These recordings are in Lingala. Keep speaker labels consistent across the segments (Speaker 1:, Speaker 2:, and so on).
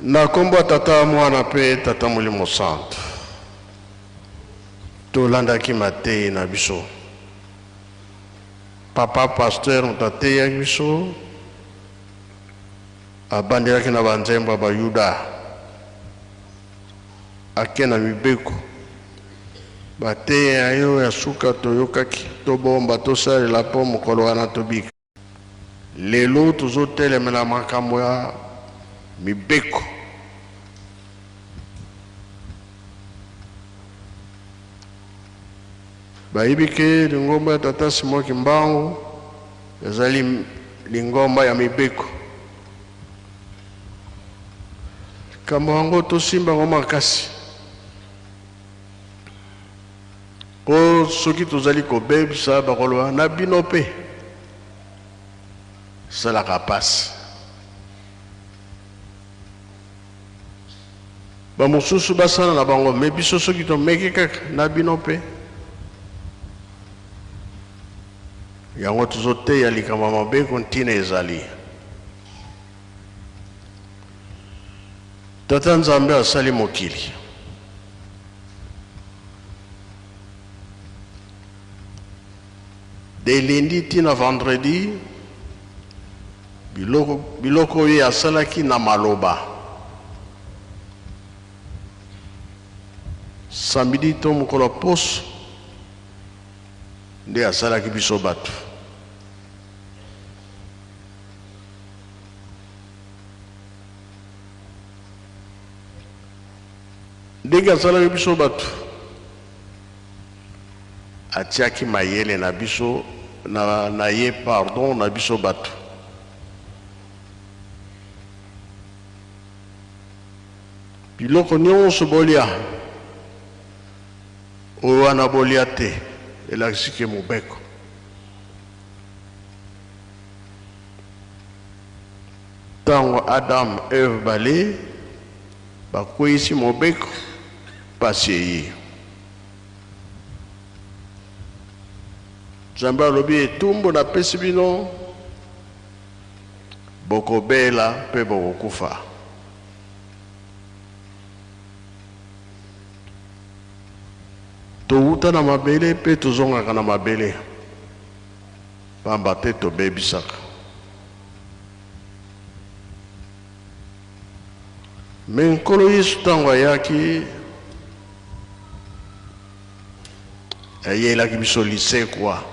Speaker 1: Na kombo tata mwana pe tata Molimo Santo. Tolanda ki mate na biso. Papa pasteur mutate ya biso. Abandela ki na banzemba ba Yuda. Akena mibeko. Bate ayo ya suka toyokaki tobomba tosale la po mokolo wana tobika. Lelo tozotelemela makambo ya mibeko. Baibike lingomba ya tata Simon Kimbangu yazali lingomba ya mibeko. Kamba wango tosimba ngoma kasi. O soki tozali kobebisa bakolo na bino pe salaka pasi. Ba mosusu basana na bango me biso soki tomeki kaka na bino pe yango tuzoteya likambo mabe kontina ezali. Tata Nzambe asali mokili. De lundi tina vendredi biloko ye asalaki na maloba. Samedi to mokolo poso nde asalaki biso bato. Ndenge asalaki biso bato atiaki mayele na biso na ye pardon na biso bato. Biloko nyonso bolia oyo wana bolia te elakisi ke mobeko. Tango Adam Eve bale bakweyisi mobeko pasi eye. Nzambe alobi etumbu napesi bino bokobela pe bokokufa. Touta na mabele pe tozongaka na mabele pamba te tobebisaka. Me nkolo Yesu ntango ayaki ayelaki biso lisekwa.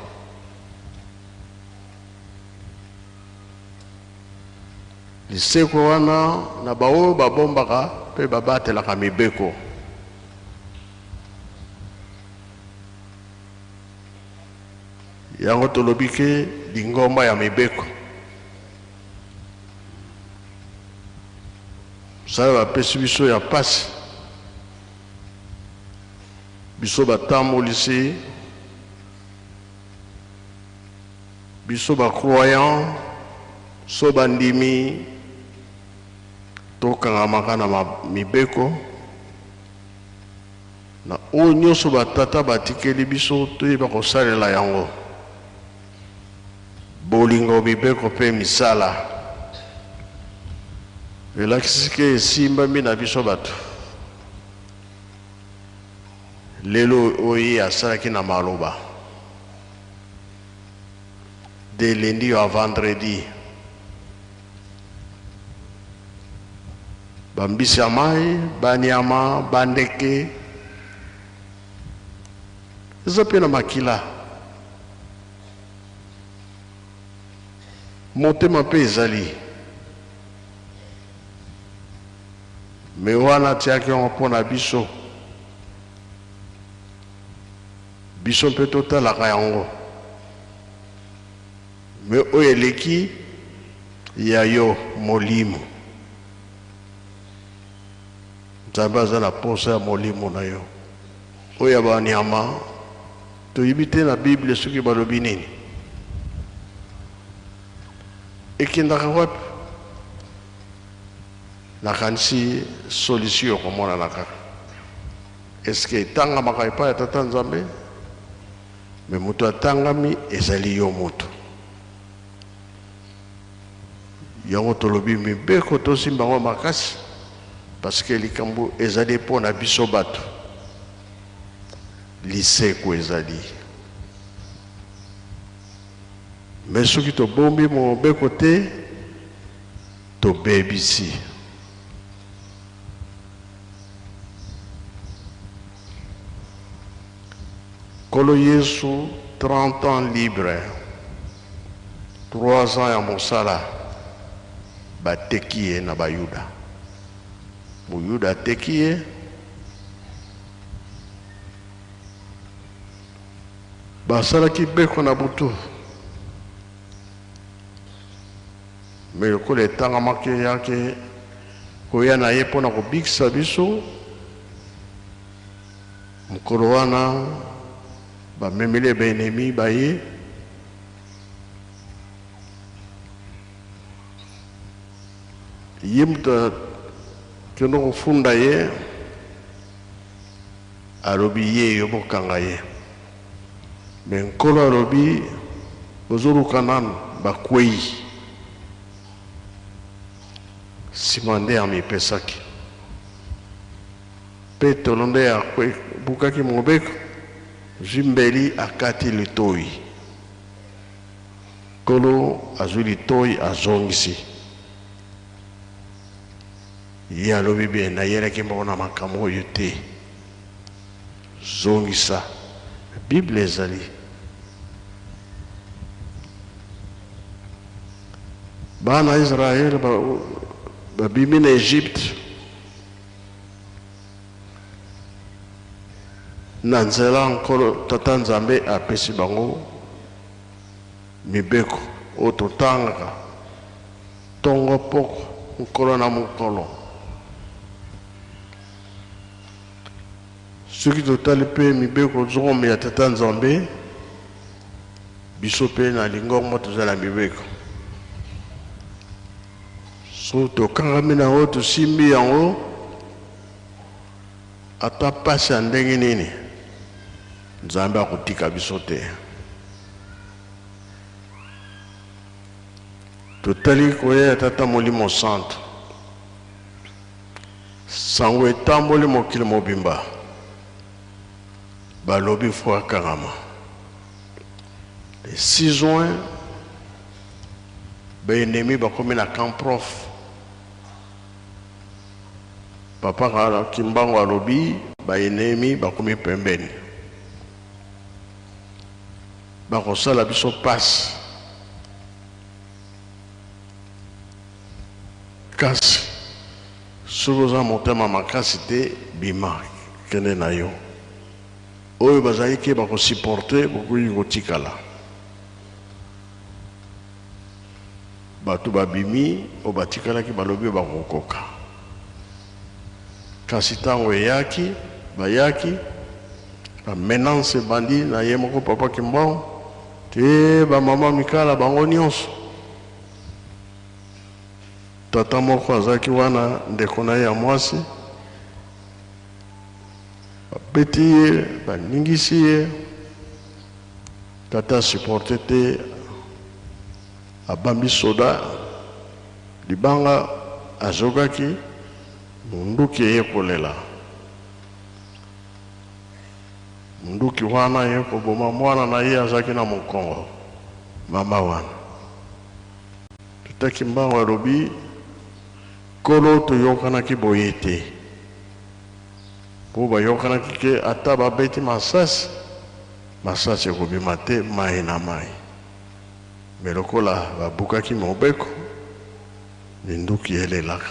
Speaker 1: Lisekwa wana na baoyo babombaka pe babatelaka mibeko. Yango tolobi ke lingomba ya mibeko. Sala bapesi biso ya pasi. Biso batambolisi. Biso bakroyant. So bandimi. Tokangamaka na mibeko. Na oyo nyonso batata batikeli biso toyeba kosalela yango. Bolingo mibeko pe misala. Elakisi ke esimbami na biso bato. Lelo oyo asalaki na maloba. De lundi à vendredi. Bambisi ya mai, banyama, bandeke. Eza pe na makila. Motema pe ezali. Me wana tiaki yango mpona biso. Biso mpe totalaka yango. Me oyo eleki ya yo molimo. Nzambe aza na posa ya molimo na yo. Oyo ya banyama toyebi te na Bible soki balobi nini. Ekendaka wapi? Nakanisi solution komona naka. Eske etangamaka epai ya tata Nzambe? Me mutu atangami ezali yo mutu. Yango tolobi mibeko tosimba ngo makasi. parce que likambo ezali pona biso bato liseko ezali mais soki tobombi mobeko te tobebisi. Kolo Yesu 30 ans libre, 3 ans ya mosala bateki ye na bayuda. Muyuda ateki ye, basalaki beko na butu, me lokola etangamaki yake koya na ye mpona kobikisa biso, mokolo wana bamemeli baenemi baye ye mutu kendo kofunda ye alobi ye yo bokanga ye, me nkolo alobi bozoluka nanu bakwei nsima nde amipesaki mpe tolo nde abukaki mobeko zimbeli akati litoi, nkolo azwi litoi azongisi ye alobi bien nayelaki moko na makambo oyo te, zongisa. Bible ezali bana Israel babimi na Egypte na nzela nkolo tata Nzambe apesi bango mibeko oyo totangaka ntongo poko nkolo na mokolo. Soki totali mpe mibeko zomi ya tata Nzambe biso mpe na lingombo tozala mibeko, so tokangami na oyo tosimbi yango ata pasi ya ndenge nini Nzambe akotika biso te. Totali koya ya tata Molimo Santo, sango etamboli mokili mobimba balobi fo akangama. Le 6 juin baenemi bakomi na camp prof, papa Kimbangu alobi baenemi bakomi pembeni bakosala biso pasi, kasi soki oza motema makasi te bima kende na yo, oyo bazali ke bakosupporte bokoki kotikala. Bato babimi oyo batikalaki balobi bakokoka, kasi ntango eyaki bayaki bamenance bandi na ye moko papa Kimbangu te bamama mikala bango nyonso. Tata moko azalaki wana ndeko na ye ya mwasi babeti ye baningisi ye, tata supporte te abambi soda libanga azokaki munduki eye kolela, munduki wana ye koboma mwana na ye azalaki na mokongo mama wana. Tata Kimbangu alobi kolo toyokanaki boye te, po bayokanaki ke ata babeti masasi ekobima te mai na mai, me lokola babukaki mobeko minduki elelaka.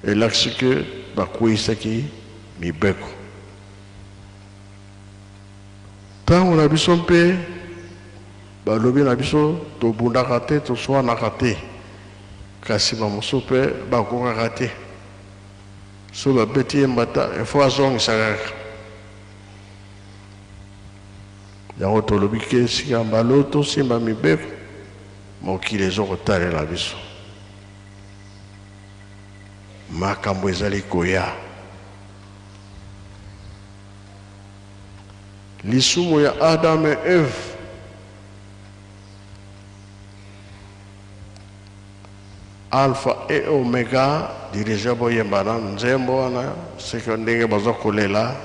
Speaker 1: Elakisi ke bakweyisaki mibeko. Ntango na biso mpe balobi na biso tobundaka te toswanaka te, kasi bamosusu mpe bakokaka te, so babeti ye mbata efo azongisa kaka. Yango tolobi ke sika mbala tosimba mibeko mokili ezokotalela biso, makambo ezali koya. Lisumu ya Adam et Eve Alpha et Omega dirige boyembana nzembo wana seke ndenge bazokolela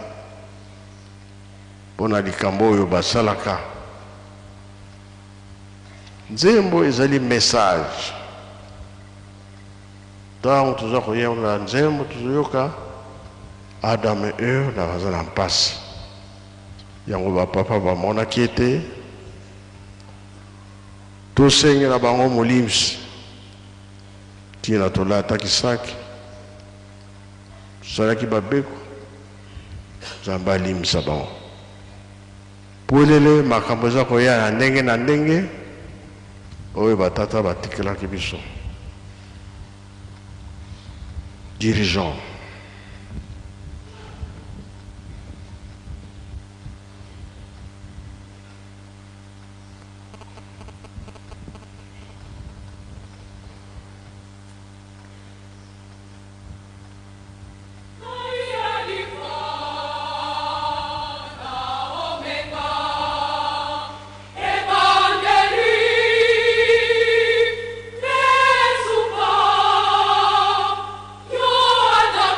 Speaker 1: mpona likambo oyo basalaka. Nzembo ezali message. Ntango toza koyemba nzembo tozoyoka Adam et Ève na baza na mpasi. Yango bapapa bamonaki ete tosengela bango molimsi tina tolataki tosalaki babeko Nzambe alimisa bango. Polele makambo eza koya na ndenge oyo batata batikelaki biso. Dirigeant.
Speaker 2: Adam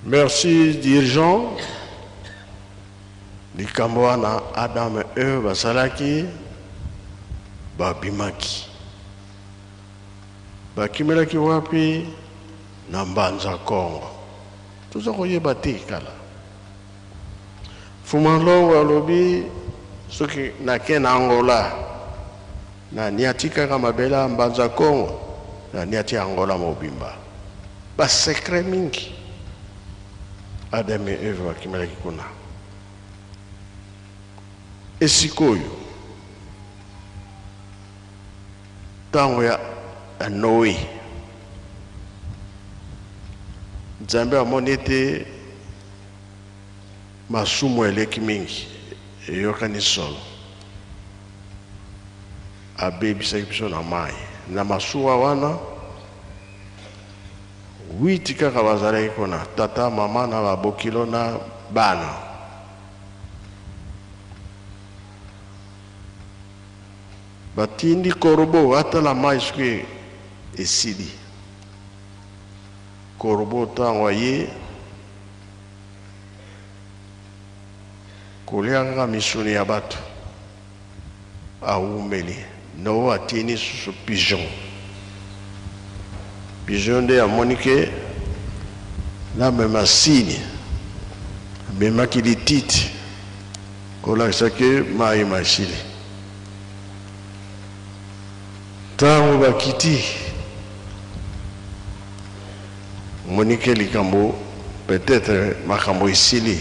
Speaker 1: Merci dirigeant. Likambo wana Adam et Eve basalaki babimaki. Bakimelaki wapi na Mbanza Kongo. Tuza koyeba te kala. Fumalongo alobi soki nake na Angola na niatika kama bela Mbanza Kongo na niati Angola mobimba. Ba secret mingi. Adam et Eve bakimelaki kuna. Esikoyo tango ya Noé Nzambe amoni ete masumu eleki mingi eyokani solo abebisaki biso na mai na masuwa wana 8 kaka bazalaki kuna tata mama na babokilo na bana. Batindi korobo atala mai soki esili korobo ntango ye kolia kaka misuni ya bato awumeli no atini susu pigeon nde amoni ke namema sini amemaki lititi kolakisa ke mai masili. Tango bakiti monike likambo peut-être makambo isili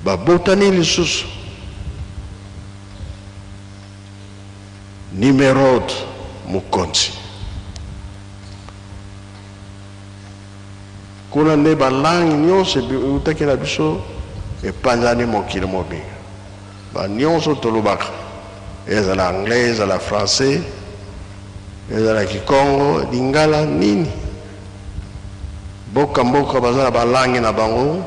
Speaker 1: babotani lisusu Nimrod mukonzi kuna nde balangi nyonso eutaki na biso epanzani mokili mobinga banyonso tolobaka ezala anglais, ezala français, ezala kikongo, lingala nini. Boka mboka bazala balangi na bango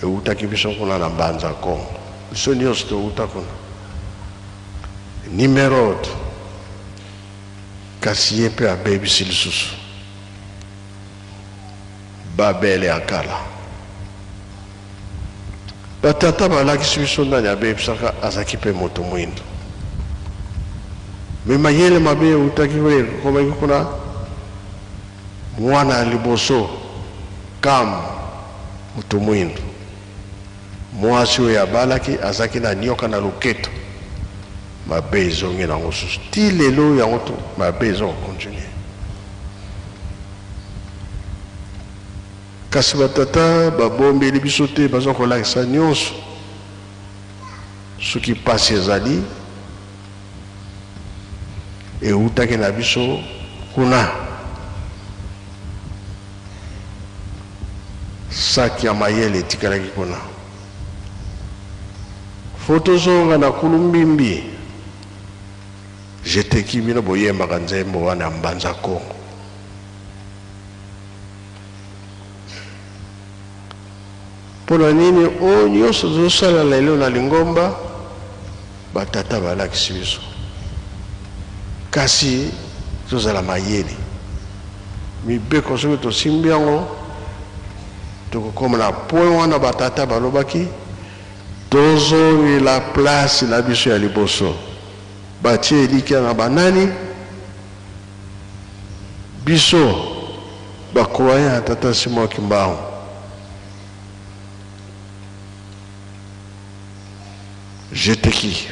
Speaker 1: eutaki biso kuna na Mbanza Kongo. Biso nyonso touta kuna. Nimrod kasi ye mpe abebisi lisusu Babele akala. Batata balakisi biso ndani abebisaka azaki mpe moto mwindo. Me mayele mabe eutaki komaki kuna mwana liboso Kam moto mwindo. Mwasi oyo abalaki azaki na nyoka na loketo mabe ezongi nango susu ti lelo yango to mabe ezokontinue. Kasi batata babombeli biso te baza kolakisa nyonso soki pasi ezali eutaki na biso kuna saki ya mayele etikalaki kuna fotozonga na kulumbimbi jeteki bino boyembaka nzembo wana ya Mbanza Kongo. Pona nini o nyonso zosala lelo na Lingomba batata balakisi biso kasi tozala mayele mibeko soki tosimbi yango tokokoma na point wana batata balobaki tozongi la place na biso ya liboso batie elikia na banani biso bakoya ya tata Simon Kimbangu. J'étais qui?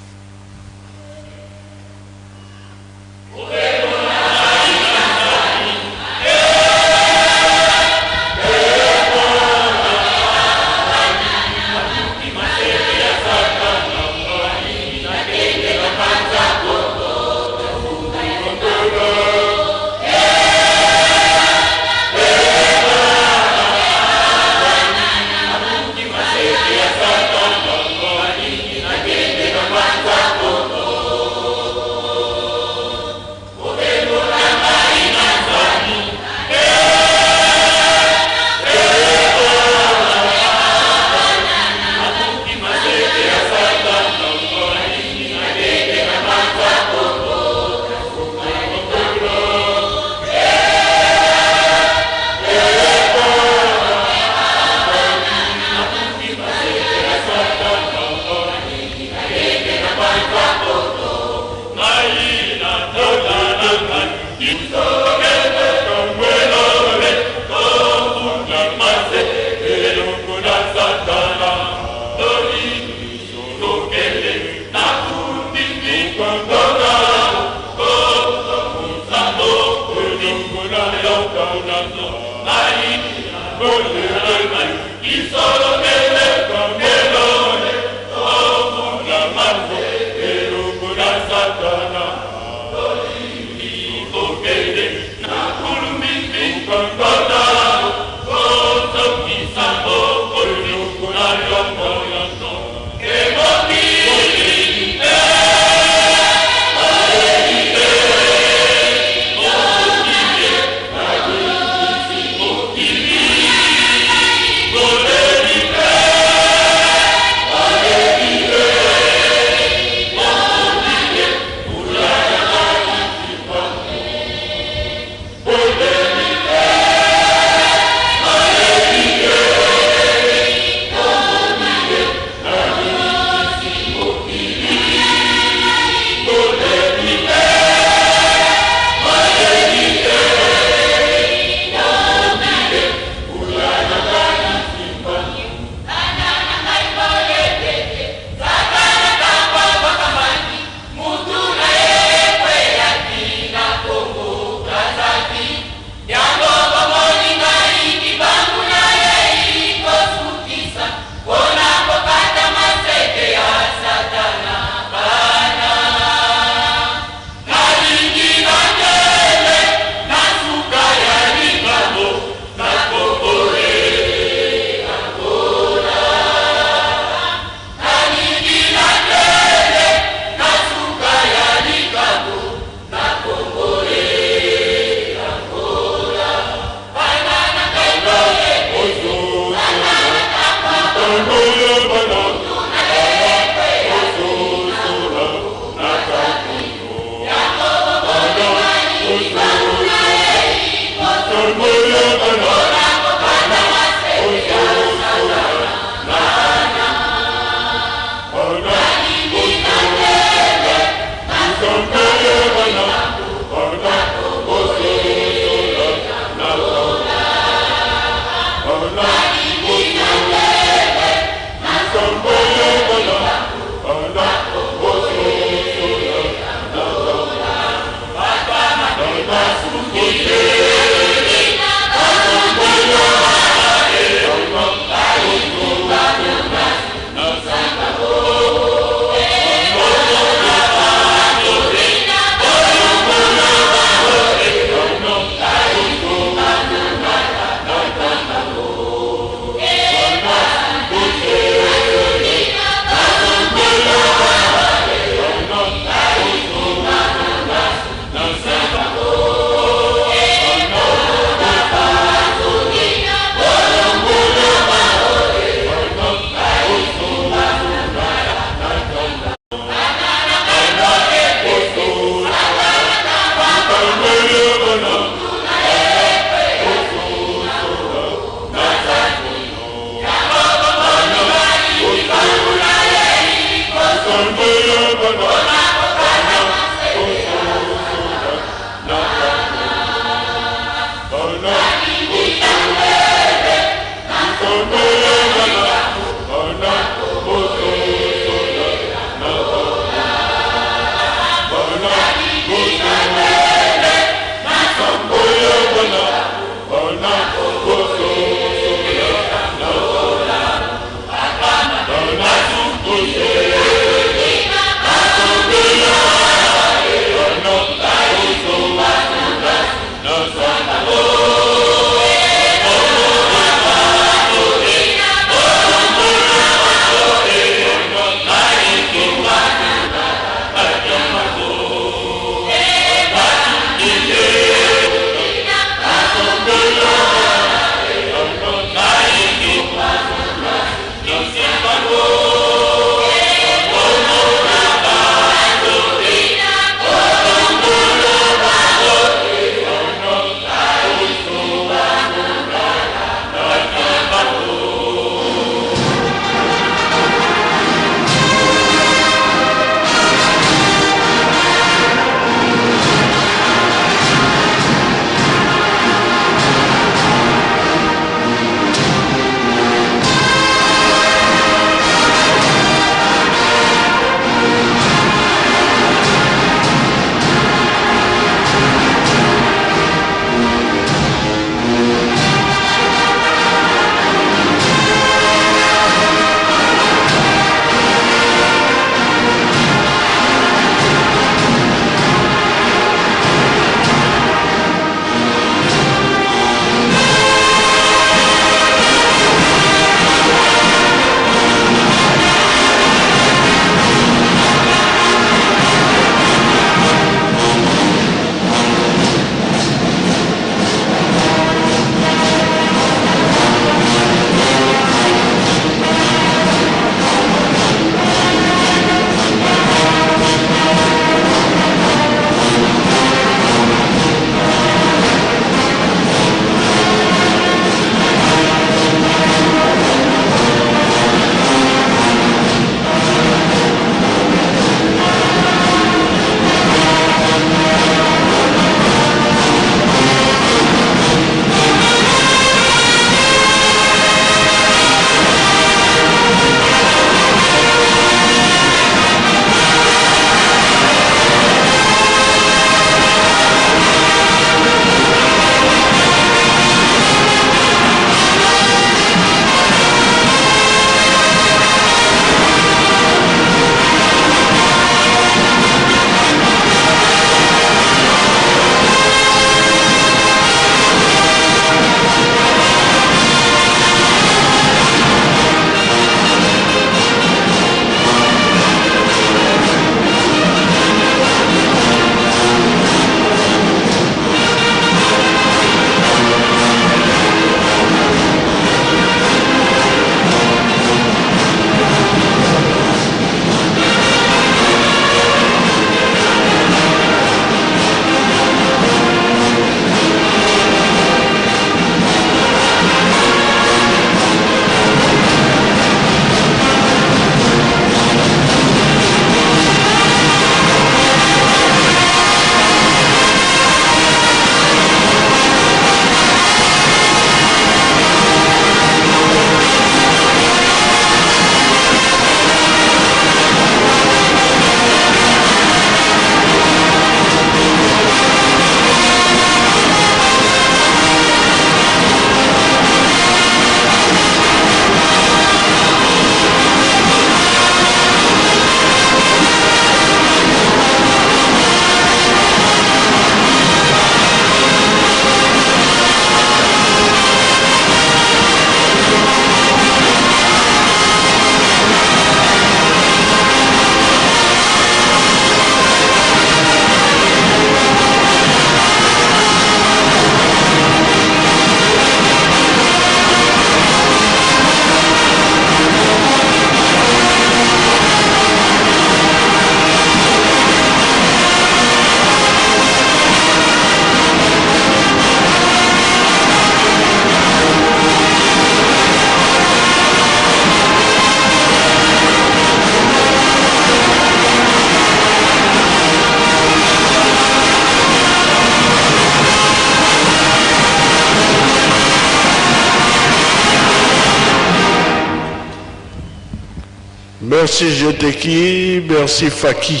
Speaker 1: Merci Jeteki, merci Faki.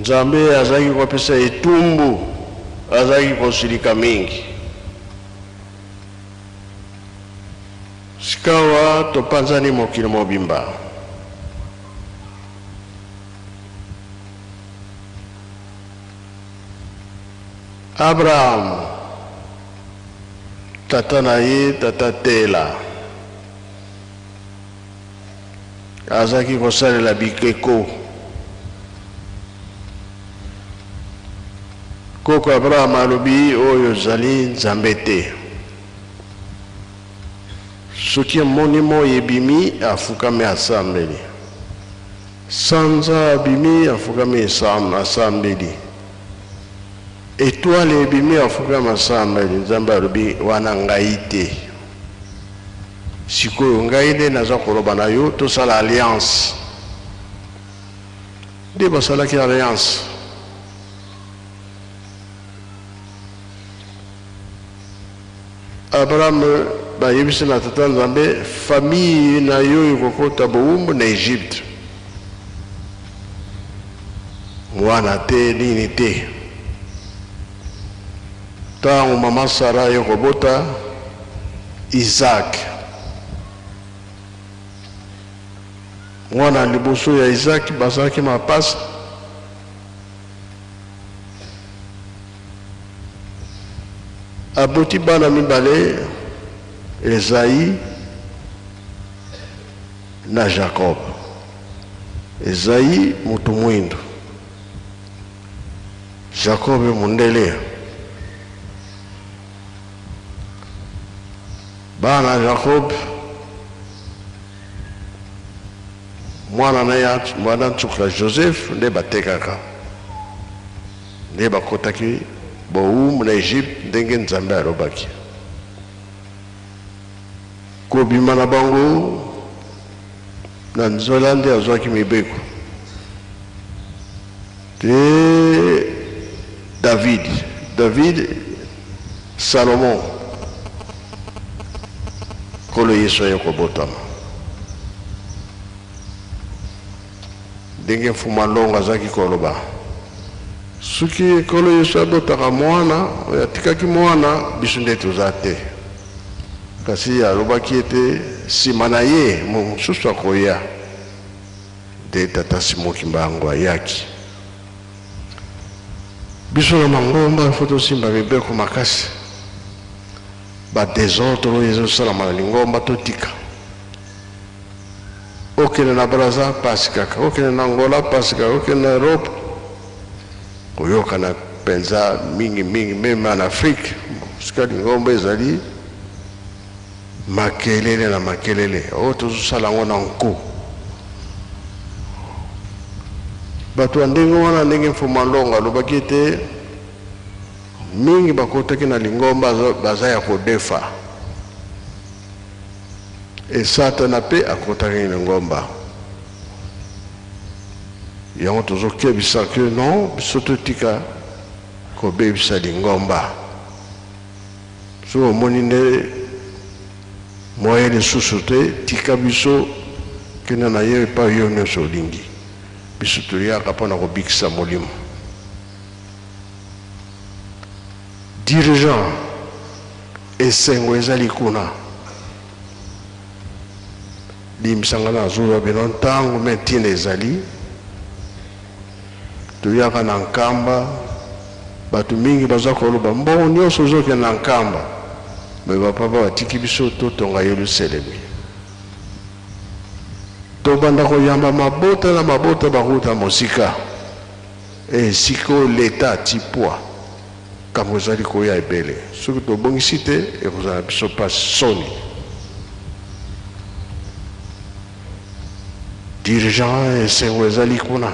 Speaker 1: Nzambe azaki kopesa etumbu, azaki kosilika mingi. Sikawa topanzani mokili mobimba. Abraham, tata na ye, tata Tela. Azaki kosalela bikeko. Koko Abraham alobi oyo zali Nzambe te. soki monimo yebimi afukame asambeli sanza abimi afukame asambeli étoile ebimi afukame asambeli nzambe alobi wana ngai te sikoyo ngai nde naza koloba na yo tosala alliance nde basalaki alliance Abraham bayebisi na tata nzambe famille na yo ekokota bowumbu na Egypte mwana te nini te ntango mama Sara ekobota Isaac mwana liboso ya Isaac bazalaki mapasa aboti bana mibale Esaïe na Jacob. Esaïe mutu mwindu, Jacob mundele. Bana Jacob mwana na ya mwana tsukla Joseph nde batekaka nde bakotaki bowumu na Egypte ndenge nzambe alobaki kobima na bango na nzola nde azwaki mibeko te David Salomon kolo Yesu ayekobotama ndenge mfuma longo azaki koloba soki kolo Yesu abotaka mwana atikaki mwana biso nde toza te kasi alobaki ete nsima na ye mosusu akoya nde tata simoki mbango ayaki biso na mangomba ifo tosimba mibeko makasi badesordre oyo ezosalama na lingomba totika okende na Braza pasi kaka okende na Angola pasi kaka okende na Europe koyokana mpenza mingi meme na Afrique sika lingomba ezali makelele na makelele oyo tozosala yango na nko bato ya ndenge wana ndenge mfuma longo alobaki ete mingi bakotaki na lingomba baza ya kodefa e Satana mpe akotaki na lingomba yango tozokebisa ke non biso totika kobebisa lingomba so omoni nde moye lisusu te tika biso kende na ye epai yo nyonso olingi biso toyaka mpona kobikisa molimo dirigeant esengo ezali kuna limbisanga na zuwa bino ntango me ntina ezali toyaka na nkamba bato mingi baza koloba mbongo nyonso ozokende na nkamba me bapapa batiki biso totonga Yerusalemi tobanda koyamba mabota na mabota bakuta mosika siko leta tipwa kambo ezali koya ebele soki tobongisi te ekozala biso pasi soni dirigeant esengo ezali kuna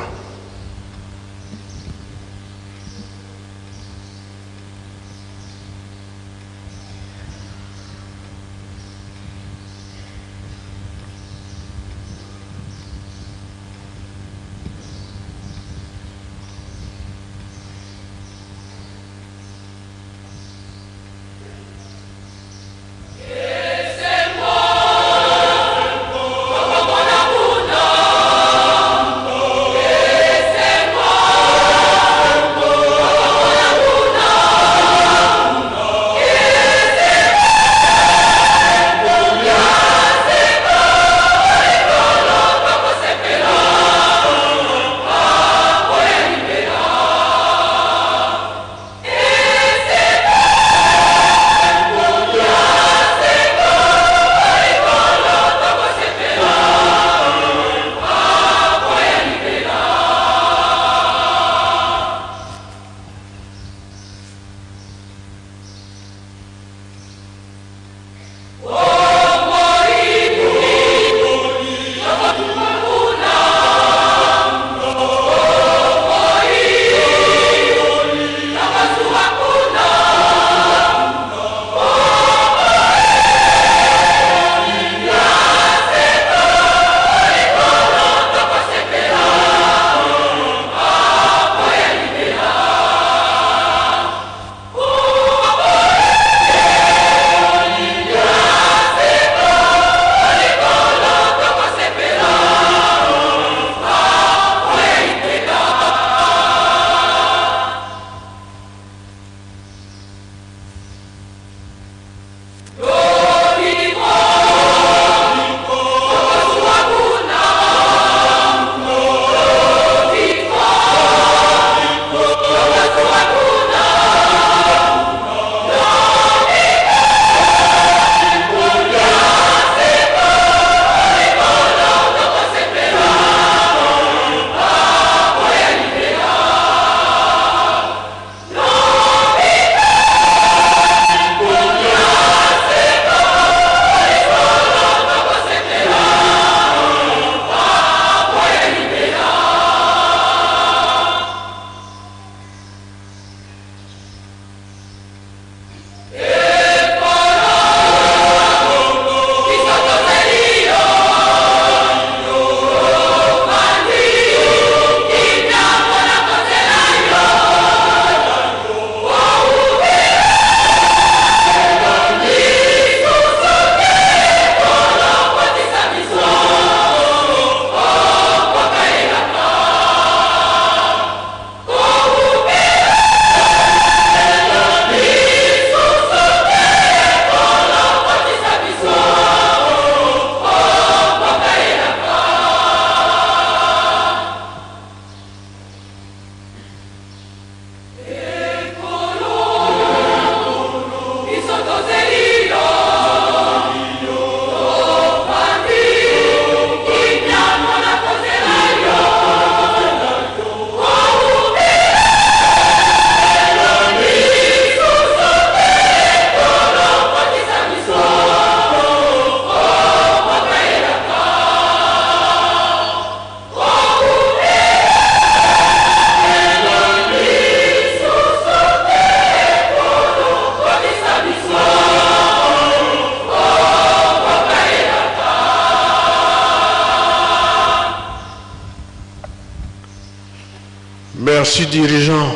Speaker 1: merci dirigeant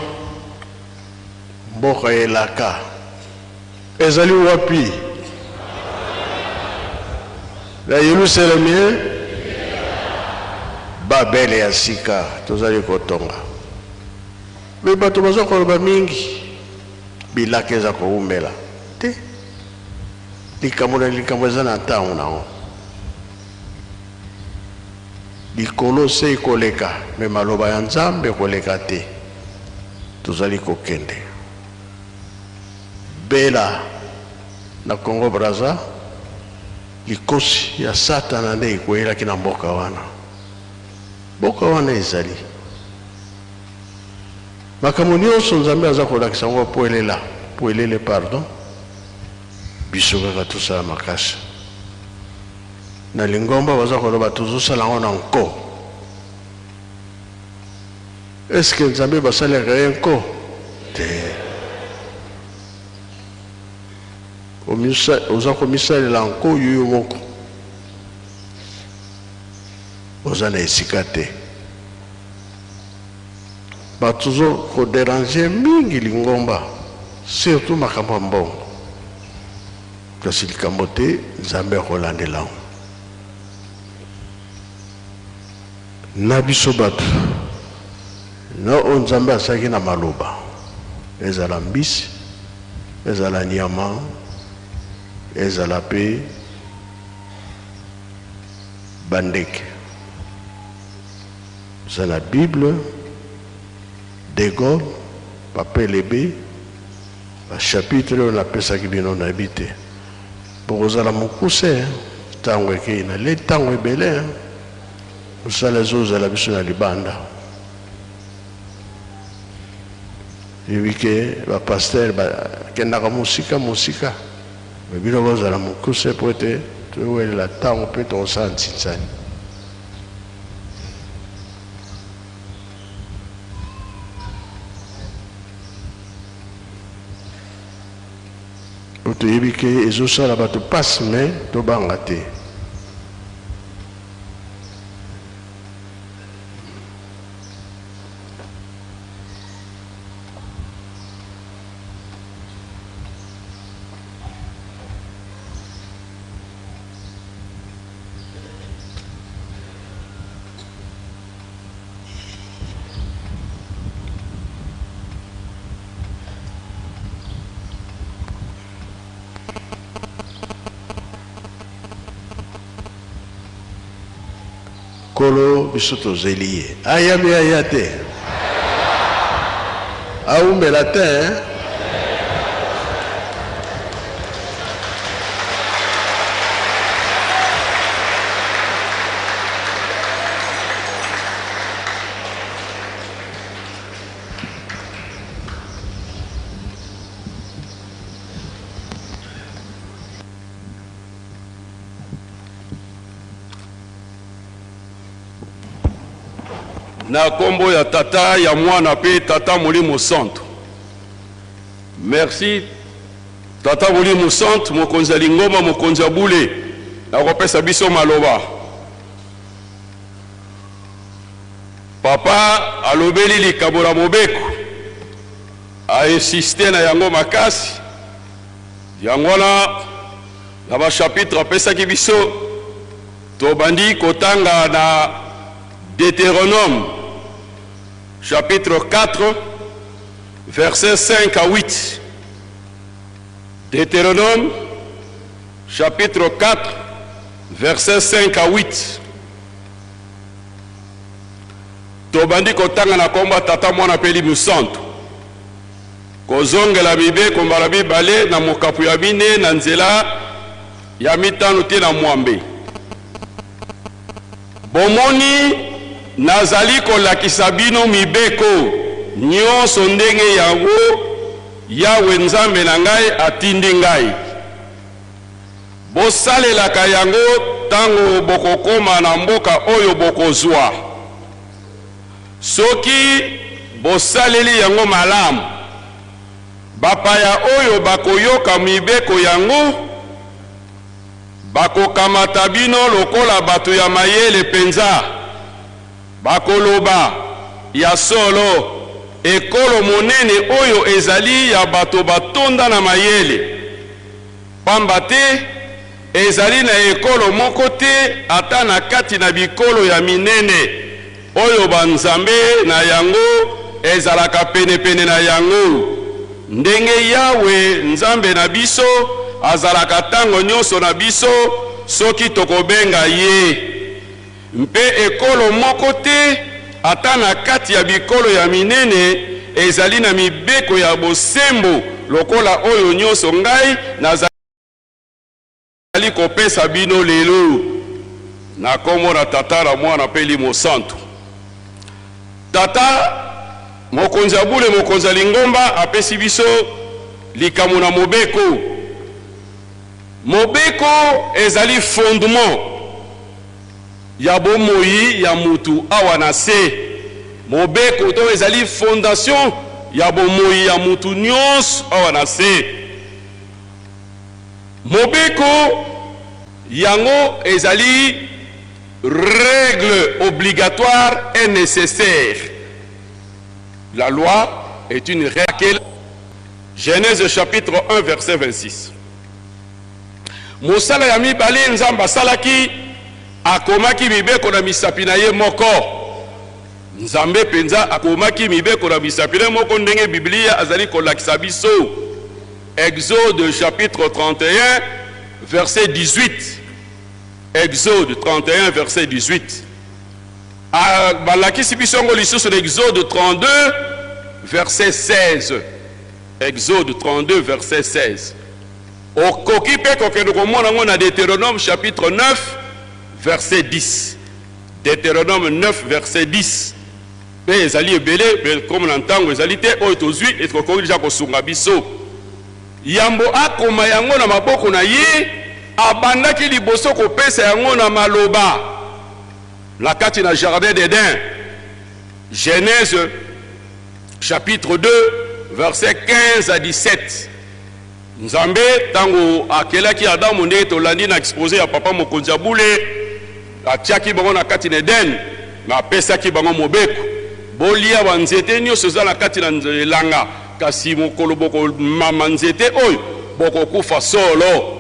Speaker 1: mboka elaka ezali wapi la Yerusalem babele ya sika tozali kotonga me bato baza koloba mingi bilaka eza koumela te likambo eza na ntango nango likolo se ekoleka me maloba ya nzambe ekoleka te tozali kokende bela na Congo Brazza likosi ya satana nde ekoyelaki na mboka wana ezali makambo nyonso nzambe aza kolakisa yango po elele pardon biso kaka tosala makasi na lingomba baza koloba tozosala yango na nko eske nzambe basalaka ye nko te oza komisalela nko yoyo moko oza na esika te bato zo koderange mingi lingomba surtout makambo ya mbongo kasi likambo te nzambe akolandela yango na biso bato na oyo nzambe asalaki na maloba ezala mbisi ezala nyama ezala pe bandeke za la Bible de Gaulle papelebe ba chapitre on apesaki bino na bite bokozala mokuse ntango ekei na le ntango ebele mosala ezozala biso na libanda yebike bapaster bakendaka mosika bino bozala mokuse po ete towelela ntango mpe tokosala ntinsani toyebi ke ezosala bato pasi me tobanga te kolo biso tozeli ye ayambi aya te aumela te
Speaker 2: na kombo ya tata ya mwana pe tata Molimo Santo. Merci tata Molimo Santo mokonzi ya lingomba mokonzi ya bule na kopesa biso maloba. Papa alobeli likabora mobeko a insisté na yango makasi yango na ba chapitre apesa ki biso to bandi kotanga na Deutéronome chapitre 4 versets 5 à 8. Deutéronome chapitre 4 versets 5 à 8. Tobandi kotanga na komba tata mwana peli musanto kozongela bibe kombala bibale na mokapu ya bine na nzela ya mitano te na mwambe bomoni nazali kolakisa bino mibeko nyonso ndenge yango Yawe nzambe na ngai atindi ngai bosalelaka yango tango bokokoma na mboka oyo bokozwa soki bosaleli yango malamu bapaya oyo bakoyoka mibeko yango bakokamata bino lokola bato ya mayele penza bakoloba ya solo ekolo monene oyo ezali ya bato batonda na mayele pamba te ezali na ekolo moko te ata na kati na bikolo ya minene oyo banzambe na yango ezalaka pene na yango ndenge Yawe nzambe na biso azalaka tango nyonso na biso soki tokobenga ye mpe ekolo moko te ata na kati ya bikolo ya minene ezali na mibeko ya bosembo lokola oyo nyonso ngai nazali kopesa bino lelo na kombo na Tata na Mwana mpe Limo Santu. Tata mokonzi ya bule mokonzi ya lingomba apesi biso likambo na mobeko. Mobeko ezali fondement ya bomoi ya mutu awa na se. Mobeko to ezali fondation ya bomoi ya mutu nyonso awa na se. Mobeko yango ezali règle obligatoire et nécessaire. La loi est une règle. Genèse chapitre 1 verset 26. Mosala ya mibale nzamba salaki akomaki mibeko na misapi na ye moko. Nzambe penza akomaki mibeko na misapi na moko ndenge Biblia azali kolakisa biso. Exode chapitre 31 verset 18. Exode 31 verset 18. Balakisi biso ngo lisusu na Exode 32 verset 16. Exode 32 verset 16. Okoki pe kokende komona ngo na Deutéronome chapitre 9 verset 10. Deutéronome 9 verset 10. Pe ezali ebele comme nantango ezali te oyo tozwi ekokoki deja kosunga biso. Yambo akoma yango na maboko na ye abandaki liboso kopesa yango na maloba la kati na jardin d'Éden. Genèse chapitre 2 verset 15 à 17. Nzambe tango akelaki Adamu nde tolandi na exposé ya papa mokonzi ya bule atiaki bango na kati na Eden na apesaki bango mobeko bolia banzete nyonso eza na kati na elanga kasi mokolo boko mama nzete oyo boko kufa solo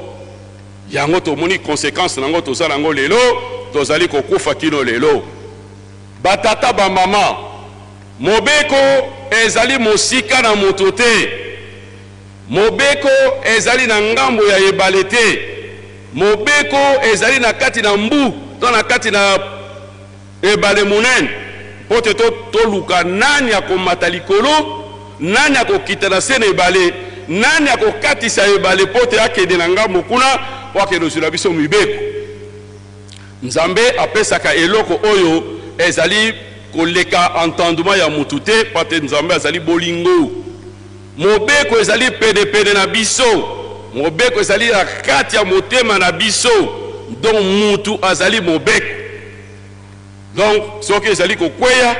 Speaker 2: yango tomoni conséquence nango toza nango lelo tozali kokufa kino lelo batata ba mama mobeko ezali mosika na moto te mobeko ezali na ngambo ya ebale te mobeko ezali na kati na mbu to na kati na ebale munene pote toluka nani akomata likolo nani akokita na se na ebale nani akokatisa ebale pote akende na ngambo kuna wakende ozula biso mibeko nzambe apesaka eloko oyo ezali koleka entendement ya mutu te pate nzambe azali bolingo mobeko ezali pene na biso mobeko ezali na kati ya motema na biso donc mutu azali mobeko donc soki ezali kokweya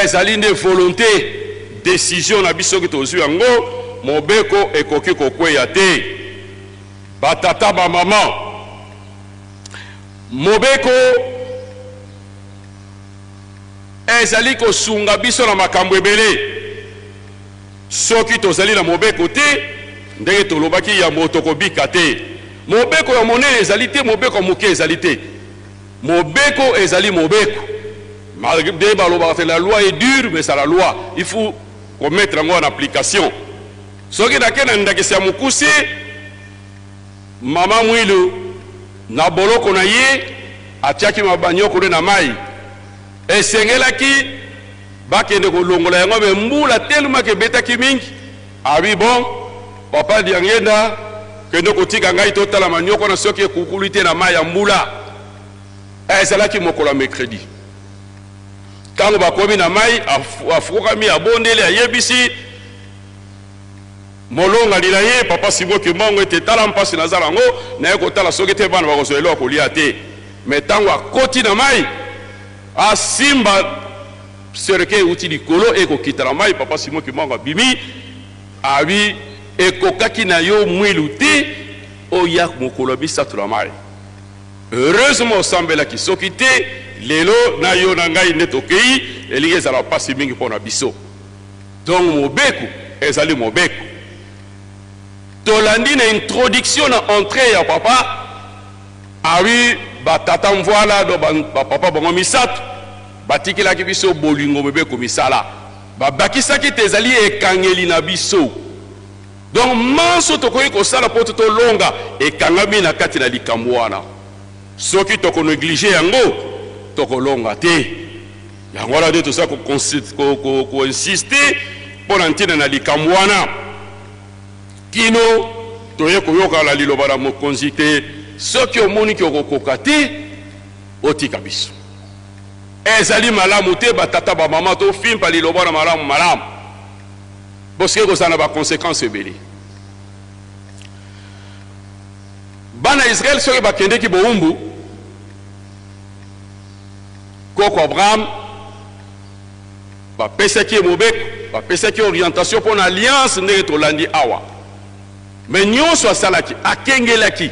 Speaker 2: ezali nde volonté décision na biso ki tozwi yango mobeko ekoki kokweya te batata ba mama mobeko ezali kosunga biso na makambo ebele soki tozali na mobeko te ndenge tolobaki ya moto kobika te mobeko ya monene ezali te mobeko ya moke ezali te mobeko ezali mobeko malgré balobaka la loi est dure mais c'est la loi il faut mettre yango en application soki nake na ndakisi ya mokuse mama mwilu na boloko na ye atiaki mabanyoko na mai esengelaki bakende kolongola yango me mbula tellement ke betaki mingi abi bon papa diangenda kende kotika ngai totala manyoko na soki ekukulu te na mai ya mbula ezalaki mokolo mercredi tango bakomi na mai afukami abondeli ayebisi molonga lila ye papa Simoki Mongo ete tala mpasi nazala yango naye kotala soki te bana bakozwa eloko kolia te me tango akoti na mai asimba sereke euti likolo ekokita na mai papa Simoki Mongo abimi abi ekokaki na yo mwilu te oya mokolo bisatu na mai heureusement osambelaki soki te lelo na yo na ngai nde tokei elingi ezala pasi mingi mpo na biso donc mobeko ezali mobeko tolandi na introduction na entrée ya papa awi batata mvoala do papa bango misato batikelaki biso bolingo mobeko misala babakisaki te ezali ekangeli na biso donc manso tokoki kosala po tolonga ekangami na kati na likambo wana soki tokonéglige yango tokolonga te yango wana nde toza koinsiste mpo na ntina na likambo wana kino toye koyoka na liloba na mokonzi te soki omoni ki okokoka te otika biso ezali malamu te batata bamama tofimpa liloba na malamu malamu boske kozala na baconséquence ebele bana Israel soki bakendeki bowumbu koko Abraham bapesaki ye mobeko bapesaki orientation mpo na alliance ndenge tolandi awa me nyonso asalaki akengelaki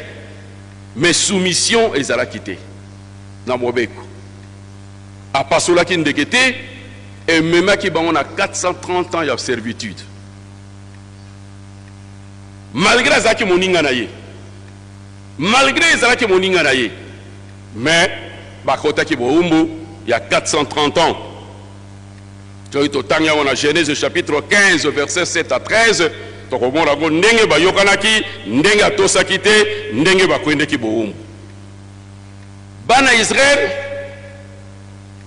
Speaker 2: mais soumission ezalaki te na mobeko apasolaki ndeke te ememaki bango na 430 ans ya servitude malgré azalaki moninga na ye malgré ezalaki moninga na ye mais bakotaki bowumbu ya 430 ans toyi totangi yango na Genèse chapitre 15 verset 7 à 13 tokomona yango ndenge bayokanaki ndenge atosaki te ndenge bakwendeki bowumbu bana Israel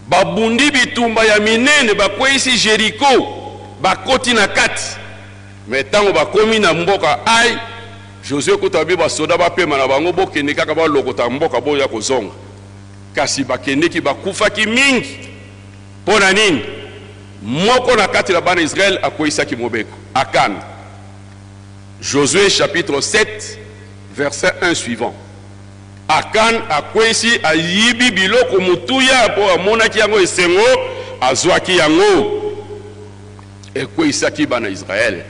Speaker 2: babundi bitumba ya minene bakweyisi Jericho bakoti na kati me ntango bakomi na mboka Ai Josué kutabi basoda bapema na bango bokende kaka balokota mboka boya kozonga kasi bakendeki bakufaki mingi mpo na nini moko na kati na bana Israel akweyisaki mobeko Akan. Josué chapitre 7 verset 1 suivant. Akan akwesi ayibi biloko mutuya po amonaki yango esengo azwaki yango ekwesaki bana Israël.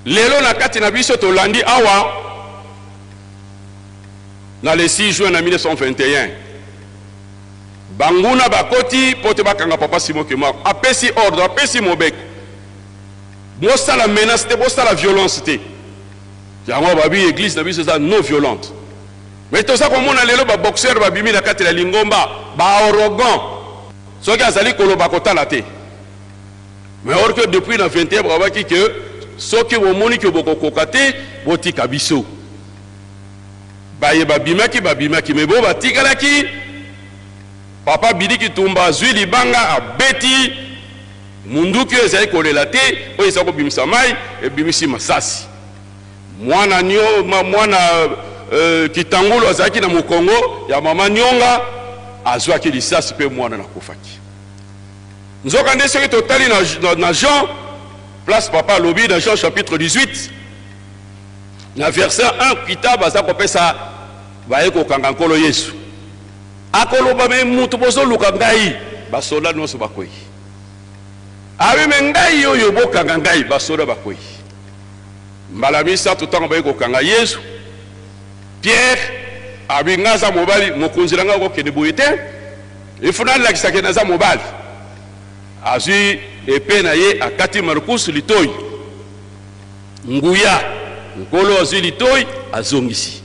Speaker 2: Lelo na kati na biso tolandi awa na le 6 juin na 1921 banguna bakoti pote bakanga papa Simon Kema apesi ordre apesi mobeko bosala menace te bosala violence te yango babi église na biso za non violente mais toza komona lelo ba boxeur babimi na kati la lingomba ba arrogant soki azali koloba kotala te mais or que depuis la 21 babaki que soki omoni ke bokokoka te botika biso baye babimaki mais bo batikalaki papa bidiki tumba zwi libanga abeti munduki ezali kolela te oyo eza kobimisa mai ebimisi masasi mwana kitangulu azalaki na mokongo ya mama nyonga azwaki lisasi mpe mwana nakufaki nzoka nde soki totali na Jean place papa alobi na Jean chapitre 18 na verset 1 kitaba aza kopesa baye kokanga nkolo Yesu akoloba me mutu bozoluka ngai basoda nyonso bakoyi abime ngai oyo bokanga ngai basoda bakoyi mbala misato ntango baye kokanga Yesu Pierre abingaza mobali mokonzi na ngai kokende boye te ifuna alakisaki naza mobali azwi epe na ye akati Markus litoyi nguya nkolo azwi litoyi azongisi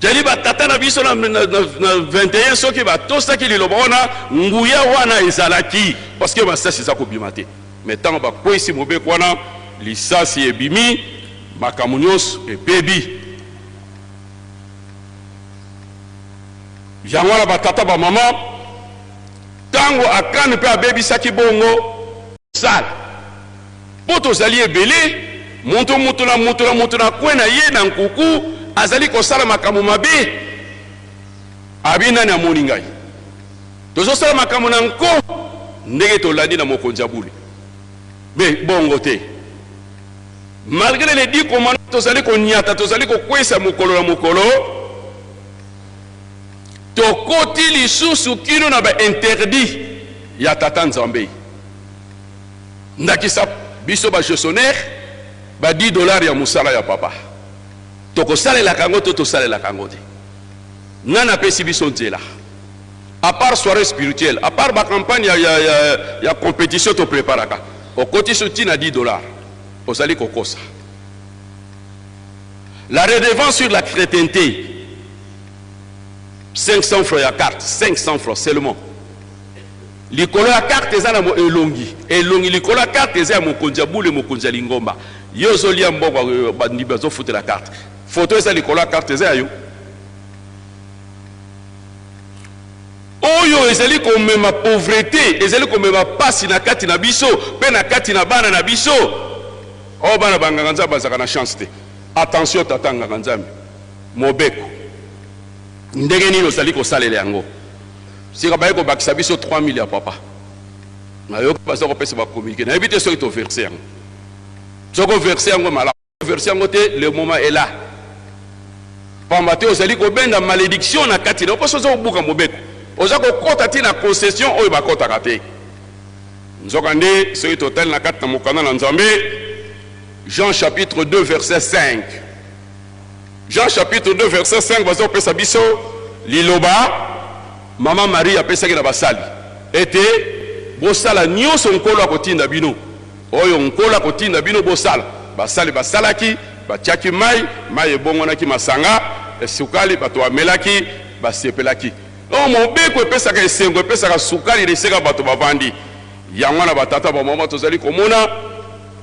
Speaker 2: jali batata na biso na 21 soki batosaki liloba wana nguya wana ezalaki parce que masasi eza kobima te mais ntango bakwesi mobeko wana lisasi ebimi makambo nyonso epebi yango wana batata bamama ntango Akani mpe abebisaki bongo sala mpo tozali ebele mutu na kwe na ye na nkuku azali kosala makambo mabe abi nani amoni ngai tozosala makambo na nko ndenge tolandi na mokonzi ya bule me bongo te malgré les 10 commandements tozali konyata tozali kokwesa mokolo na mokolo tokoti lisusu kino na bainterdit ya tata Nzambe ndakisa biso bagestionnaire ba $10 ya musala ya papa tokosalela kango to tosalela kango te nana pesi biso nzela à part soirée spirituelle, à part ma campagne, il y a compétition to préparaka. Au côté soutien à $10. Vous allez kokosa. La redevance sur la chrétienté, 500 francs à carte, 500 francs seulement. Likolo ya carte ezana mo elongi likolo ya carte ezana mo konjabule mo konjalingomba yozo lia mboko bandi bazo foutre la carte photo eza likolo ya carte ezana yo oyo ezali ko mema pauvreté ezali ko mema pasi na kati na biso pe na kati na bana na biso o bana banganga nzambe bazaka na chance te attention tatanga nzambe mobeko ndenge nini ozali ko salela yango. Si vous avez 3 000 à papa, vous avez communiquer. Vous avez ce que versé. Ce que versé, le moment est là. Pambaté, vous allez bien dans malédiction na katina. Vous pouvez vous bouger mobek. Vous allez contacter la concession ou va contacter. Nous avons dit ce qui total na katina mokana na Nzambe. Jean chapitre 2 verset 5. Jean chapitre 2 verset 5. Vous allez pesa biso liloba. Maman Marie a pensé que na basali ete bosala nyonso nkolo akotinda bino oyo nkolo akotinda bino bosala basali basalaki batiaki mai ebongonaki masanga esukali bato amelaki basepelaki o mobeko epesaka esengo epesaka sukali leseka bato bavandi yango na batata bamama tozali komona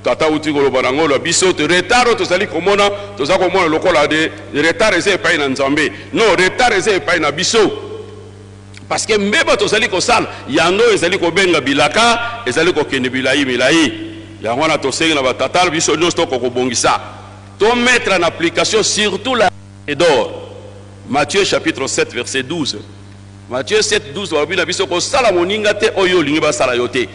Speaker 2: tata uti koloba nango la biso te retard tozali komona toza komona lokola de retard eza epai na Nzambe non retard eza epai na biso. Parce que mbeba tozali ko sala yango ezali ko benga bilaka ezali ko kende milai yango na tosengi na batata biso nyonso ko bongisa to mettre en application surtout la d'or. Matthieu chapitre 7 verset 12. Matthieu 7 12 wa bila biso ko sala moninga te oyo lingi ba sala yote.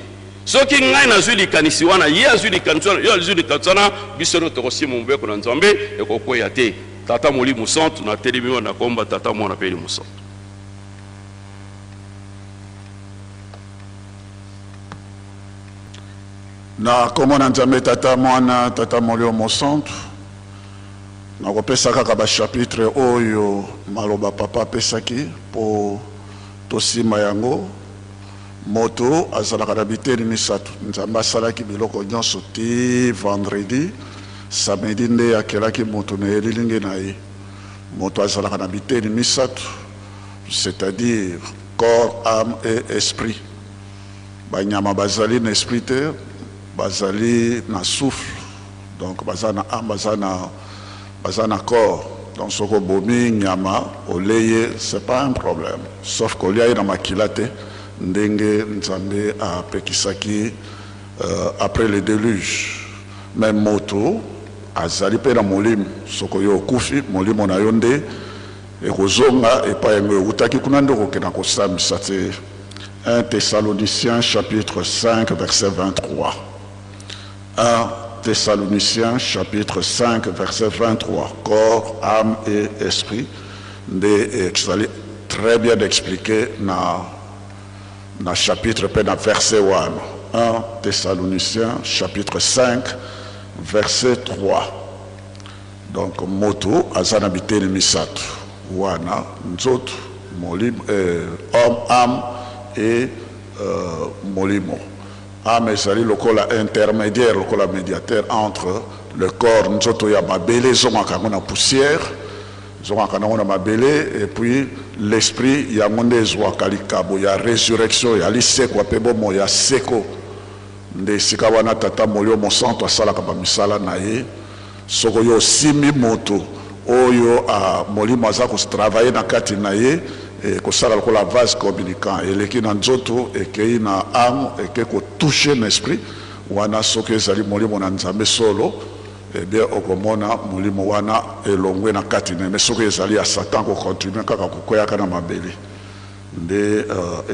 Speaker 2: Soki ngai na zuli kanisi wana ye azuli kansona yo azuli kansona biso no to kosi mombeko na Nzambe e ko koya te. Tata moli musante na telemi na komba tata mona peli musante.
Speaker 3: Na komona Nzambe tata mwana tata molio mosantu na kopesa kaka ba chapitre oyo maloba papa pesaki po tosima yango moto azalaka na biteni misato Nzambe asalaki biloko nyonso ti vendredi samedi nde akelaki moto na elilingi na ye moto azalaka na biteni misato c'est-à-dire corps, âme et esprit banyama bazali na esprit te bazali na souffle donc bazana âme bazana corps donc soko bomi nyama oleye c'est pas un problème sauf que lié na makila te ndenge Nzambe a pekisaki après le déluge même moto azali pe na molimo soko yo kufi molimo na yo nde ekozonga epa yango utaki kuna ndoko kena kosambisa te 1 Thessaloniciens chapitre 5 verset 23. 1 Thessaloniciens chapitre 5 verset 23. Corps, âme et esprit. Très bien expliqué dans chapitre verset 1. 1 Thessaloniciens chapitre 5 verset 3. Donc moto azanabite le misato. Wana nzoto molimo homme, âme et molimo. Âme ezali lokola intermédiaire, lokola médiateur entre le corps, nzoto ya mabele zongaka na poussière, zongaka na mabele et puis l'esprit ya ngonde ezwaka likabo ya résurrection ya liseko pe bomo ya seko nde sika wana tata molio mosanto asalaka bamisala na ye soko yo simi moto oyo a molimo aza kotravailler na kati na ye kosala lokola vase communicant eleki na nzoto ekei na âme eke kotouche na esprit wana soki ezali molimo na Nzambe solo bien okomona molimo wana elongwe na kati na mais soki ezali ya Satan kocontinue kaka kokweyaka na mabele nde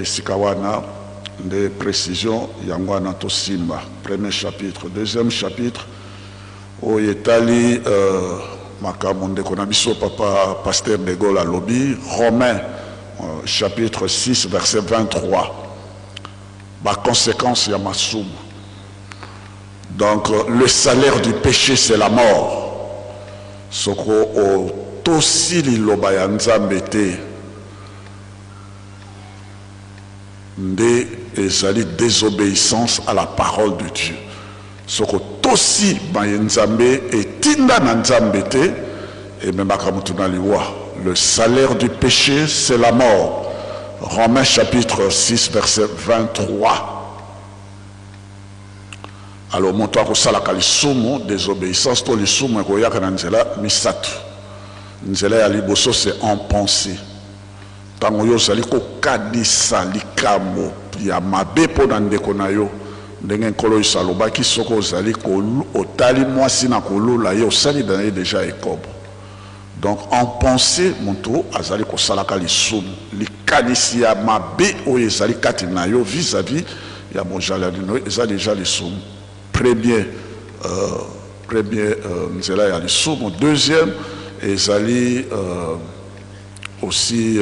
Speaker 3: esika wana nde précision yango wana tosimba premier chapitre deuxième chapitre oyo etali makambo ndeko na biso papa pasteur de Gaulle alobi Romains chapitre 6 verset 23 ma conséquence ya masumu. Donc le salaire du péché c'est la mort soko o tosi liloba ya Nzambe te nde ezali désobéissance à la parole de Dieu. Soko tosi baye nzambe etinda na nzambe te et même akamutuna liwa. Le salaire du péché c'est la mort. Romains chapitre 6 verset 23. Alors monto akosala kalisumu désobéissance to lisumu ekoyaka na nzela misatu. Nzela ya liboso c'est en pensée. Tango yo zali kokanisa likambo ya mabe po na ndeko na yo ndenge nkolo isalobaki soko ozali otali mwasi na kolula ye osali na ye déjà ekobo. Donc en pensée monto azali kosalaka lisumu likanisi ya mabe oyo ezali kati na yo vis-à-vis ya mojala lino ezali déjà lisumu. Premier nzela ya lisumu. Deuxième ezali aussi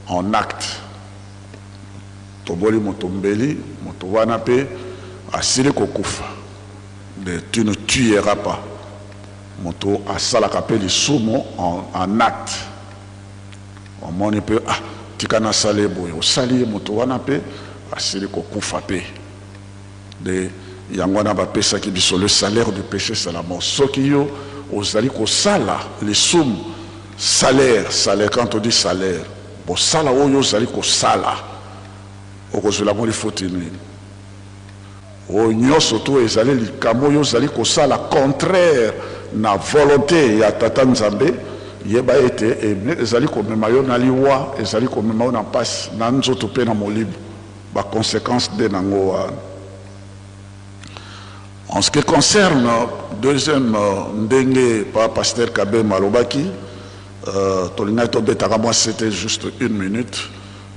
Speaker 3: en acte. Toboli motombeli, motowana pe asili kokufa. Tu ne tueras pas. Moto asala kapeli sumo en acte. On moni pe tikana sale boyo. Sali motowana pe asili kokufa pe. De yangwana ba pesa ki biso le salaire du péché c'est la mort. Soki yo ozali ko sala les sum salaire quand on dit salaire bon sala oyo ozali ko sala okozela mo li fotini o nyoso to ezali likamo yo ozali ko sala contraire na volonté ya tata nzambe yeba ete ezali ko mema yo na liwa ezali ko mema yo na passe na nzoto pe na molibu ba conséquence de nango. En ce qui concerne deuxième ndenge par pasteur Kabé Malobaki, c'était juste 1 minute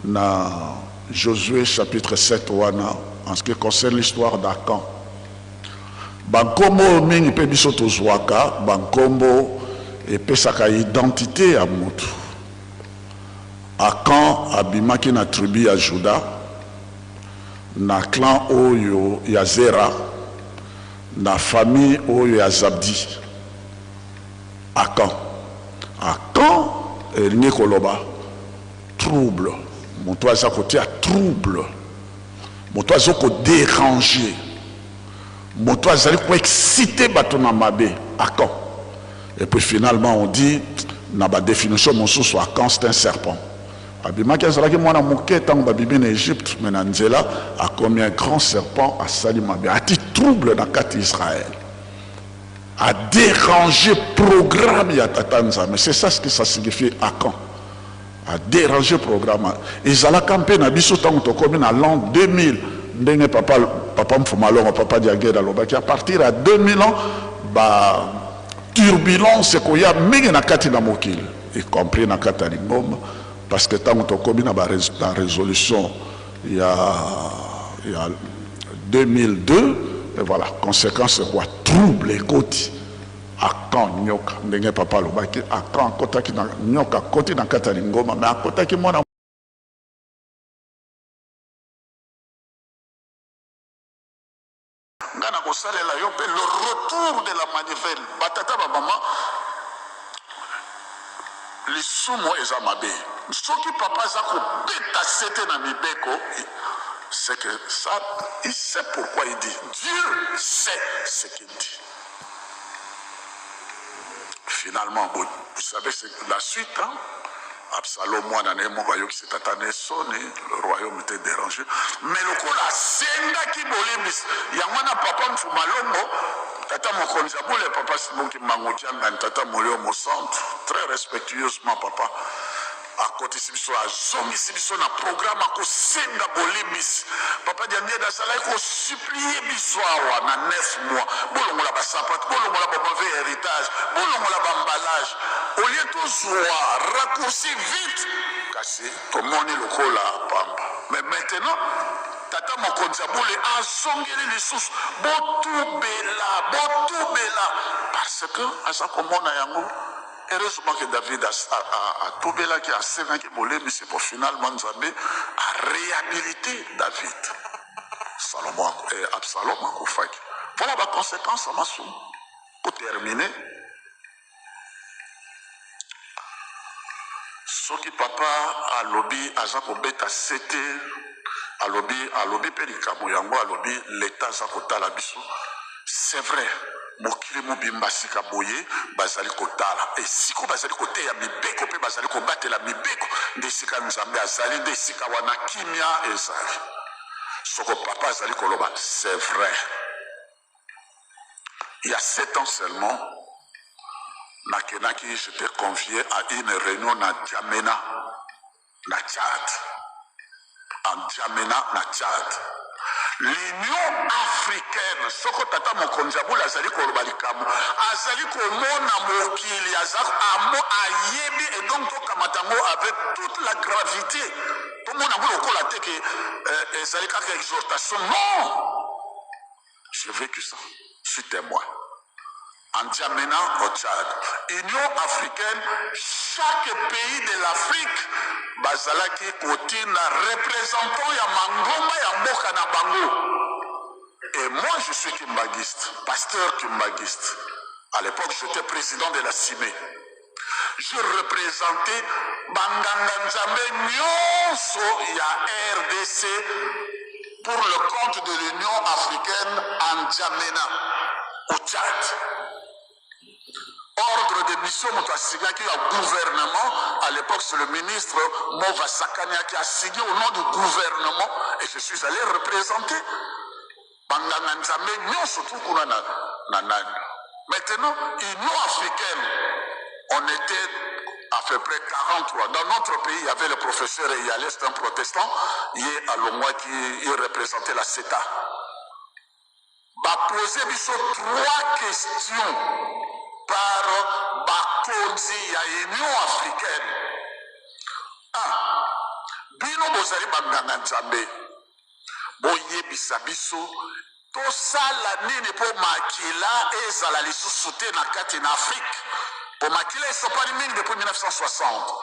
Speaker 3: na Josué chapitre 7 wana en ce qui concerne l'histoire d'Akan. Bankombo mingi pe biso tozwaka bankombo epesaka identité ya mutu. Akan abimaki na tribu ya Juda na clan oyo ya Zera na famille oyo ya Zabdi. Akan elingi koloba trouble. Moto aza kotia trouble. Moto aza ko déranger. Moto azali ko exciter bato na mabe. Akan. Et puis finalement on dit na ba définition mosusu Akan c'est un serpent. Abimaki azalaki mwana moke tango babibi na Égypte mais na nzela akomi un grand serpent asali mabe ati trouble na kati Israël. A déranger programme ya tata nzambe. C'est ça ce que ça signifie Akan. A déranger programme. Ezala kampe na biso tango tokomi na l'an 2000 ndenge papa mfumalongo papa diagera lobaki à partir à 2000 ans ba turbulence koya mingi na kati na mokili y compris na kati ya Lingomba parce que tango tokomi na ba résolution il y a 2002 et voilà, conséquence c'est quoi? Trouble et côté. Akan nyoka ndenge papa lobaki Akan kotaki na nyoka koti na kata Lingomba mais akotaki mwana ngana kosalela yo pe le retour de la manivelle batata ba maman les sumo eza mabe soki papa za ko beta sete na mibeko c'est que ça il sait pourquoi il dit Dieu sait ce qu'il dit. Finalement, vous savez, c'est la suite. Hein? Absalom, le royaume était dérangé. Mais le coup, la senga qui bolimis, yamana papa mfumalongo, tata mokonzabule, papa siboki mangotianga, tata molio mo centre, très respectueusement, papa. À côté sibiso a zongi sibiso na programme ko senga bolimis papa diange da sala ko supplier biswawa na 9 mois bolongo la ba sapat bolongo la ba mauvais héritage bolongo la ba emballage au lieu to zoa raccourci vite kasi to moni lokola pamba mais maintenant tata mokonza bole a zongeli les sous botubela parce que asa komona yango. Heureusement que David a tout là qui a sévère qui volé, mais c'est pour finalement Nzambe à réhabiliter David. Salomon et Absalom a koufaki. Voilà la conséquence à Massou. Pour terminer, ce qui papa a lobby à Jacob beta c'était alobi pe likambo yango alobi l'état za kotala biso. C'est vrai. Mokili mobimba sika boye bazali kotala et siko bazali koteya mibeko pe bazali kobatela mibeko nde sika Nzambe azali nde sika wana kimia ezali. Soko papa azali koloba, c'est vrai. Il y a 7 ans seulement, Nakenaki, j'étais convié à une réunion à N'Djamena, na Tchad. En N'Djamena, na Tchad. L'Union africaine, soko tata mokonjabula azali koloba likambo, azali komona mokili azali ayebi et donc tokamatango avec toute la gravité. Tout le monde a voulu la tête que ezali kaka exhortation. Non! J'ai vécu ça. Je suis témoin. En N'Djamena au Tchad, Union africaine, chaque pays de l'Afrique, bazalaki kotina représentant ya mangomba ya mboka na bango. Et moi je suis kimbagiste, pasteur kimbagiste. À l'époque j'étais président de la CIME. Je représentais Banganga Nzambe nyonso ya RDC pour le compte de l'Union africaine en N'Djamena au Tchad. Ordre de mission qui a gouvernement, à l'époque c'est le ministre Mova Sakania qui a signé au nom du gouvernement et je suis allé représenter Banganga Nzambe nyonso tout kuna na nani. Maintenant, Union africaine, on était à peu près 43. Dans notre pays, il y avait le professeur Eyalé, c'est un protestant, il est à Longwa qui représentait la CETA. Va poser 3 questions par Bakonzi ya Union africaine. 1. Bino bozali Banganga Nzambe. Boye bisabiso. Tosala nini po makila ezala lisusu te na kati na Afrique. Po makila esopani mingi depuis 1960.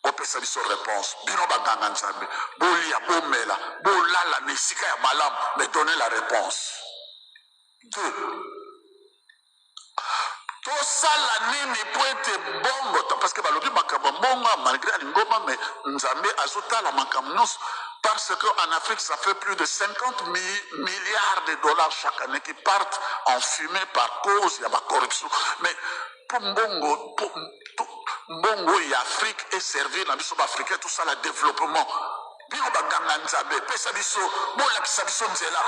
Speaker 3: Opesa biso réponse. Bino Banganga Nzambe. Bolia, bomela, bolala nesika ya malamu. Mais donnez la réponse. 2. Tosala nini po ete bongo. Parce que balobi makambo bongo malgré l'ingoma mais Nzambe azotala makambo nyonso. Parce qu'en Afrique, ça fait plus de 50 milliards de dollars chaque année qui partent en fumée par cause de la corruption. Mais pour Mbongo et Afrique est servi dans l'Union africaine, tout ça, le développement. Bino Banganga Nzambe, pesa biso, bola kisa biso nzela.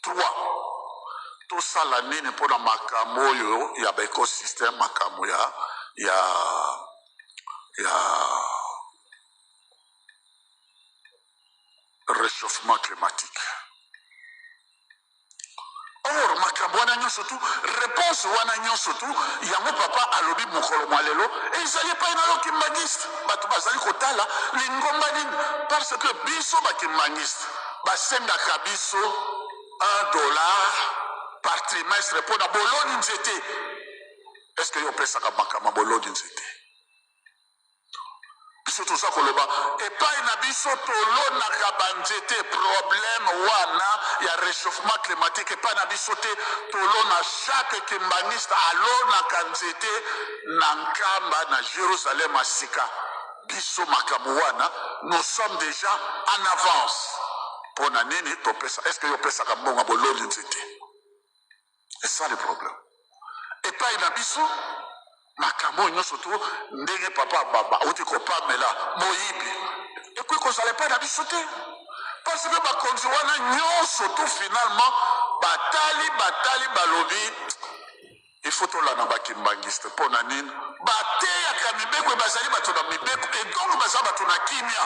Speaker 3: 3. Tout ça, la nini pour la makamo yo, il y a un écosystème makamo il y a réchauffement climatique. Or, makambo wana nyonso tu, réponse wana nyonso tu, yango papa alobi mokolo mwalelo, et ils allaient pas inalo kimbangiste. Batu bazali kotala, lingomba nini, parce que biso bakimbangiste, basengaka biso $1 par trimestre pour na boloni nzete. Est-ce que yo pesaka makama boloni nzete? Surtout ça koloba et pas une abisso tolo na kabanzete problème wana ya réchauffement climatique et pas na bisote tolo na chaque kimbaniste alo na kanzete na nkamba na Jérusalem asika biso makamu wana nous sommes déjà en avance pour na nini to pesa. Est-ce que yo pesa ka mbonga bololi nzete? C'est ça le problème. Et pas une abisso makambo nyonso tu ndenge papa baba oti ko pamela moyibi et puis qu'on s'allait pas na bisote parce que bakonzi wana nyonso tu finalement batali balobi il faut to la na bakimbangiste pona nini bateya ka mibeko bazali bato na mibeko et donc bazali bato na kimia.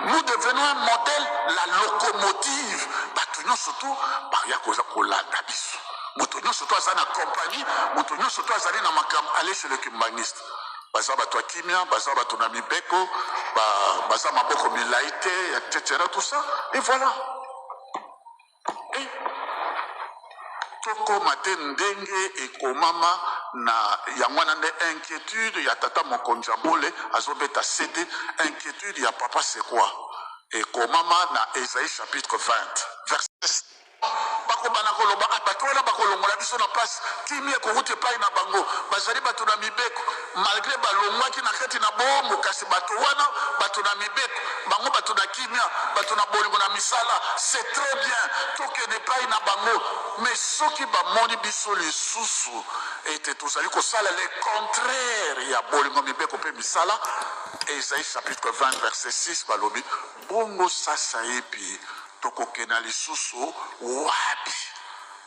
Speaker 3: Nous devenons un modèle, la locomotive bato nyonso tu baria koza kolanda biso. Motonyo surtout à sa compagnie, motonyo surtout à sa na makam aller chez le kimbangiste. Baza bato kimia, baza bato na mibeko, baza maboko milaite, etc. tout ça. Et voilà. Et toko matin ndenge et komama na yangwana nde inquiétude ya tata mokonjabole azobeta cédé inquiétude ya papa c'est quoi? Et komama na Ésaïe chapitre 20 verset bakobana koloba abatola bakolongola biso na place kimia koute pai na bango bazali bato na mibeko malgré balongwaki na kati na bombo kasi bato wana bato na mibeko bango bato na kimia bato na bolingo na misala c'est très bien tokende epai na bango mais soki bamoni biso lisusu ete tozali kosala le contraire ya bolingo mibeko mpe misala. Esaïe chapitre 20 verset 6 balobi bongo sasa epi tokokena lisusu wapi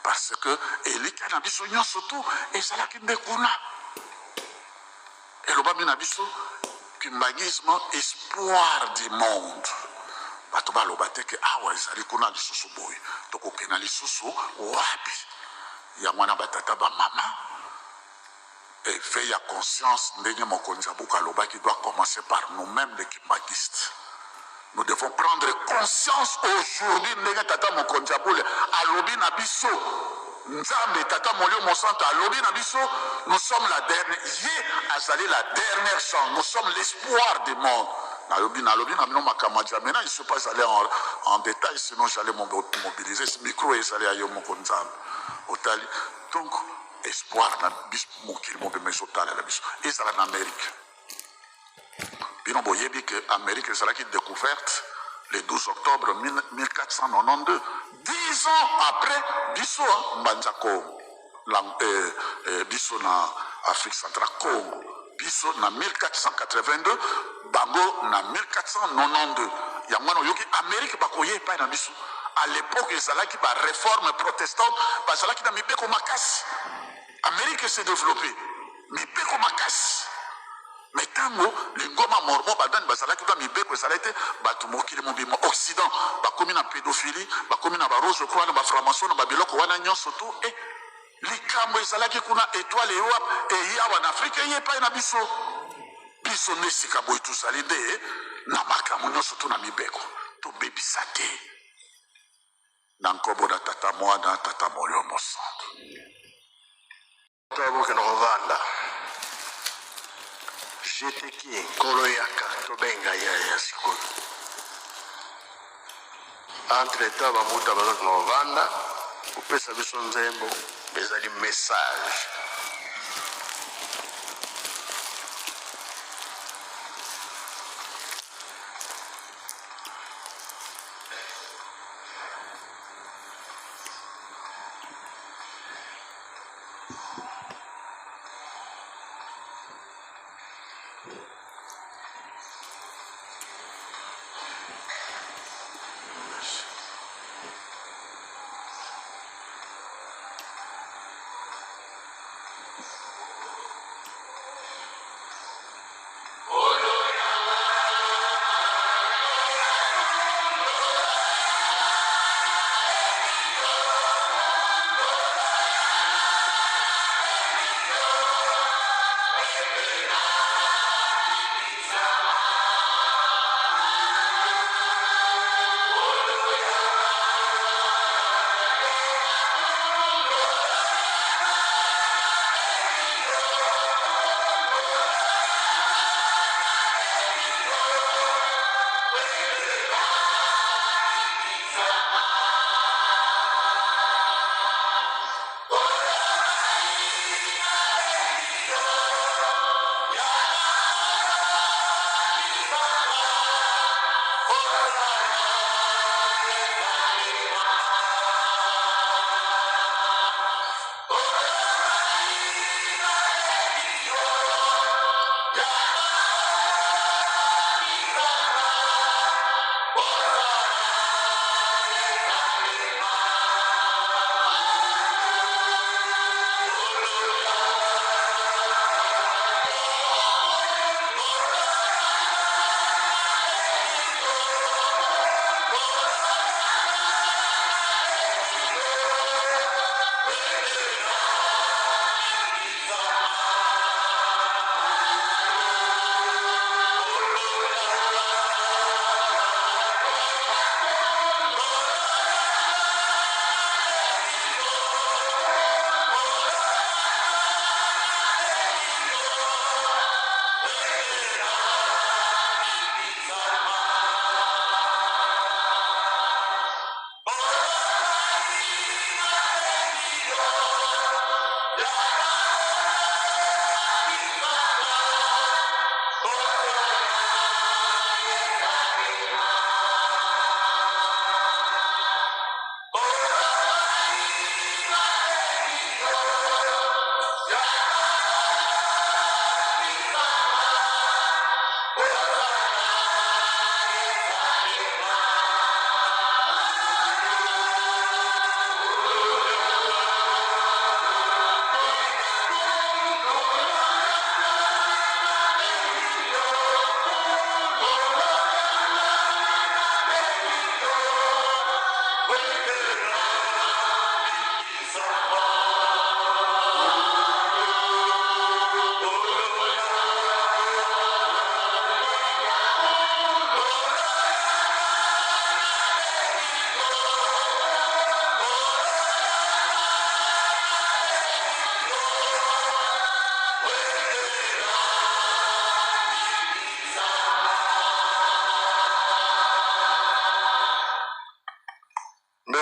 Speaker 3: parce que elika na biso nyonso tu ezalaki nde kuna. Elobami na biso kimbangisme espoir du monde bato baloba te ke awa ezali kuna lisusu boye tokokena lisusu wapi. Yango wana batata bamama éveil à conscience ndenge mokonzi ya buka alobaki doit commencer par nous-mêmes les kimbangistes. Nous devons prendre conscience aujourd'hui ndenge tata mokonzi ya bule alobi na biso nzambe tata molio mosanto alobi na biso nous sommes la dernière ye azali la dernière chance, nous sommes l'espoir du monde. Nalobi na bino makamaji maintenant je ne suis pas allé en détail sinon j'allais mobiliser ce micro et j'allais ayo mokonzambe otali donc espoir na biso mokili mobimba ezotala na biso ezala na Amérique. Bino boyebi que Amérique ezalaki découverte le 12 octobre 1492, 10 ans après biso mbanza Congo, biso na Afrique centrale Congo, biso na 1482, bango na 1492. Yango yoki Amérique bakoye epai na biso. À l'époque ezalaki ba réforme protestante bazalaki na mibeko makasi. Amérique s'est développée mibeko makasi. Mais tango lingoma mormon badani bazalaki ba mibeko ezalaki batu mokili mobima Occident bakomi na pédophilie bakomi na ba rose croix na ba franc-maçon na ba biloko wana nyonso tu et likambo ezalaki kuna étoile Europe et yawa na Afrique yepai na biso biso nesika boy tuzali nde na makambo nyonso tu na mibeko tobebisa te na nkombo na tata mwana tata molio mosantu
Speaker 1: toboke na kovanda jeteki nkolo yaka tobenga ya sikoyo entre temps bamuta bazoki na kovanda kopesa biso nzembo ezali message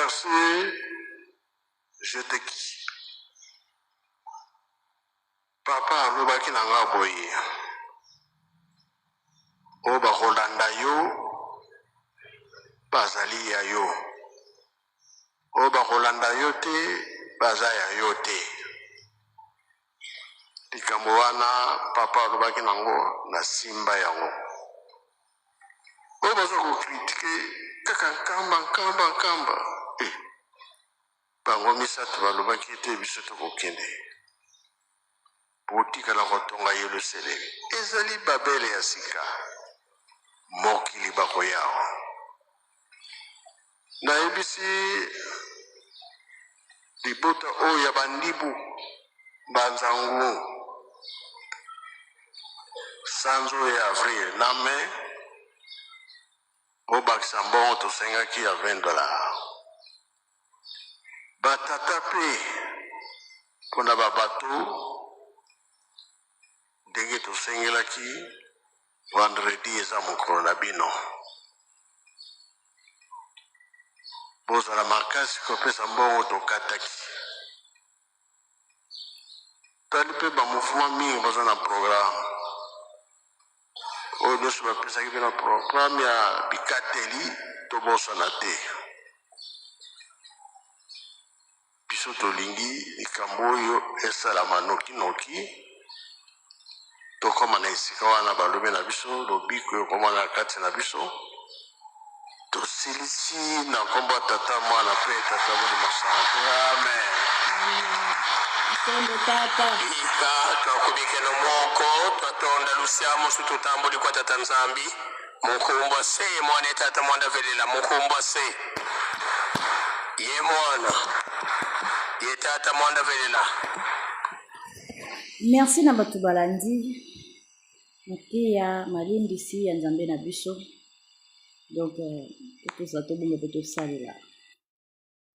Speaker 1: verset, je te quitte. Papa alobaki na nga boye. O bakolanda yo, bazali ya yo. O bakolanda yo te, baza ya yo te. Likambo wana papa alobaki nango na simba yango. O baza kokritike kaka nkamba. Bango misato balobaki ete biso tokokende. Botikala kotonga Yerusalemi. Ezali babele ya sika. Mokili bakoyao. Nayebisi libota oyo ya bandibu banzangu sanzo ya avril na me obakisa mbongo tosengaki ya $20. Batata pe mpona babato ndenge tosengelaki vendredi eza mokolo na bino. Bozala makasi kopesa mbongo tokataki. Tali pe bamouvement mingi baza na programme. Oyo nyonso bapesaki mpe na programme ya bikateli tobosana te. Biso tolingi likambo oyo esalama noki. Tokoma na esika wana balobi na biso lobiko ekoma na kati na biso. Tosilisi na nkombo ya tata mwana pe tata mwana masantu. Amen. Ika twakubikeno moko twatonda lusiamo sututambuli kwa tata nzambi mukumbwa se mwana tata mwanda velela mukumbwa se ye mwana ye tata mwanda velela.
Speaker 4: Merci na bato balandi makia malindisi ya nzambe na biso. Donc toza tobomba pe tosalela.